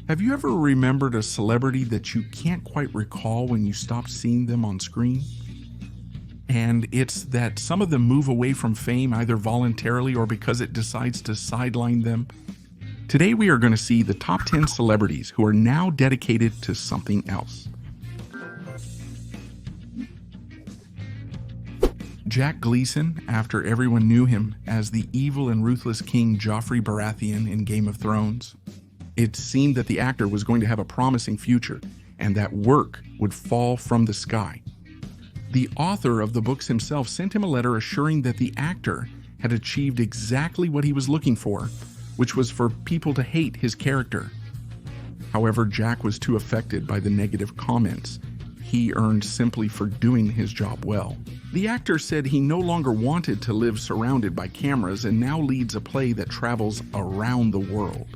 Have you ever remembered a celebrity that you can't quite recall when you stopped seeing them on screen? And it's that some of them move away from fame either voluntarily or because it decides to sideline them. Today we are going to see the top 10 celebrities who are now dedicated to something else. Jack Gleeson, after everyone knew him as the evil and ruthless King Joffrey Baratheon in Game of Thrones. It seemed that the actor was going to have a promising future and that work would fall from the sky. The author of the books himself sent him a letter assuring that the actor had achieved exactly what he was looking for, which was for people to hate his character. However, Jack was too affected by the negative comments he earned simply for doing his job well. The actor said he no longer wanted to live surrounded by cameras and now leads a play that travels around the world.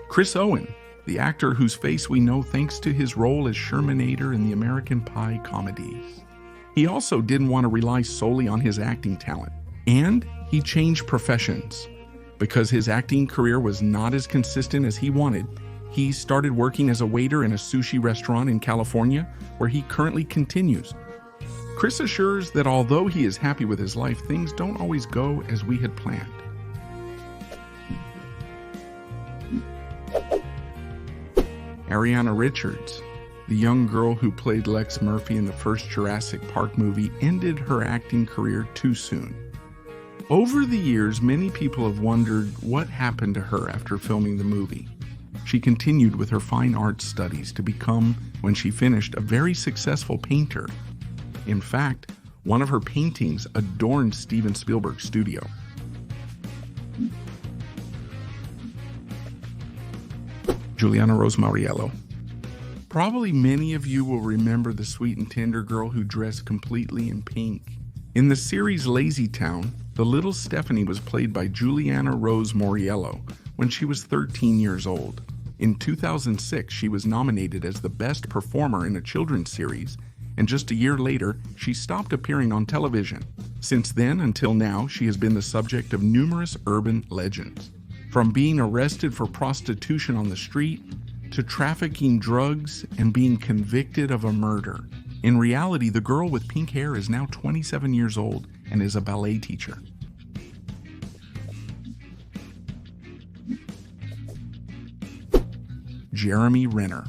Chris Owen, the actor whose face we know thanks to his role as Shermanator in the American Pie comedies. He also didn't want to rely solely on his acting talent, and he changed professions. Because his acting career was not as consistent as he wanted, he started working as a waiter in a sushi restaurant in California, where he currently continues. Chris assures that although he is happy with his life, things don't always go as we had planned. Ariana Richards, the young girl who played Lex Murphy in the first Jurassic Park movie, ended her acting career too soon. Over the years, many people have wondered what happened to her after filming the movie. She continued with her fine arts studies to become, when she finished, a very successful painter. In fact, one of her paintings adorned Steven Spielberg's studio. Julianna Mauriello. Probably many of you will remember the sweet and tender girl who dressed completely in pink. In the series Lazy Town, the little Stephanie was played by Julianna Mauriello when she was 13 years old. In 2006, she was nominated as the best performer in a children's series, and just a year later, she stopped appearing on television. Since then until now, she has been the subject of numerous urban legends. From being arrested for prostitution on the street, to trafficking drugs and being convicted of a murder. In reality, the girl with pink hair is now 27 years old and is a ballet teacher. Jeremy Renner.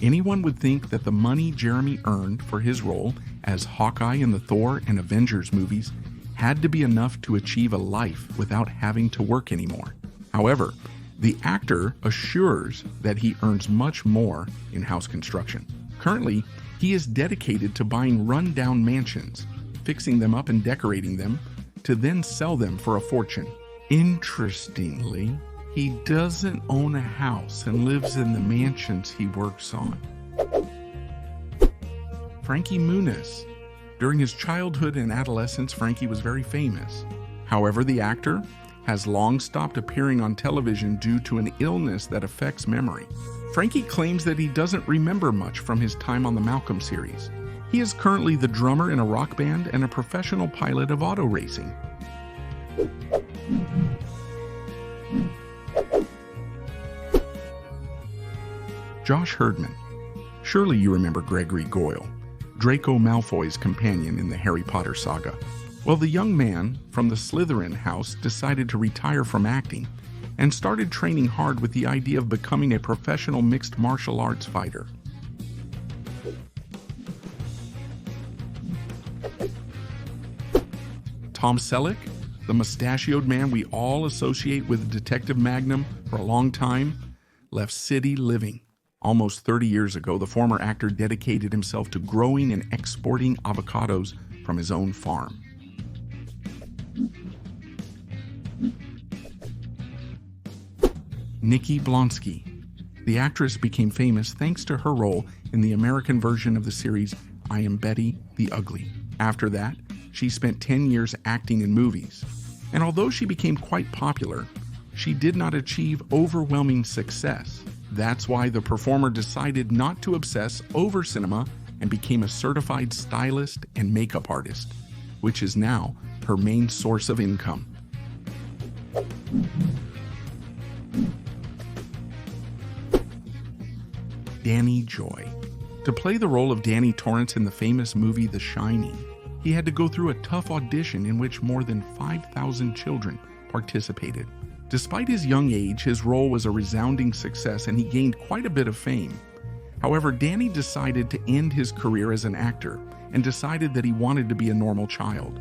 Anyone would think that the money Jeremy earned for his role as Hawkeye in the Thor and Avengers movies had to be enough to achieve a life without having to work anymore. However, the actor assures that he earns much more in house construction. Currently, he is dedicated to buying run-down mansions, fixing them up and decorating them, to then sell them for a fortune. Interestingly, he doesn't own a house and lives in the mansions he works on. Frankie Muniz. During his childhood and adolescence, Frankie was very famous. However, the actor has long stopped appearing on television due to an illness that affects memory. Frankie claims that he doesn't remember much from his time on the Malcolm series. He is currently the drummer in a rock band and a professional pilot of auto racing. Josh Herdman. Surely you remember Gregory Goyle, Draco Malfoy's companion in the Harry Potter saga. Well, the young man from the Slytherin house decided to retire from acting and started training hard with the idea of becoming a professional mixed martial arts fighter. Tom Selleck, the mustachioed man we all associate with Detective Magnum for a long time, left city living. Almost 30 years ago, the former actor dedicated himself to growing and exporting avocados from his own farm. Nikki Blonsky. The actress became famous thanks to her role in the American version of the series I Am Betty the Ugly. After that, she spent 10 years acting in movies. And although she became quite popular, she did not achieve overwhelming success. That's why the performer decided not to obsess over cinema and became a certified stylist and makeup artist, which is now her main source of income. Danny Joy. To play the role of Danny Torrance in the famous movie The Shining, he had to go through a tough audition in which more than 5,000 children participated. Despite his young age, his role was a resounding success and he gained quite a bit of fame. However, Danny decided to end his career as an actor and decided that he wanted to be a normal child.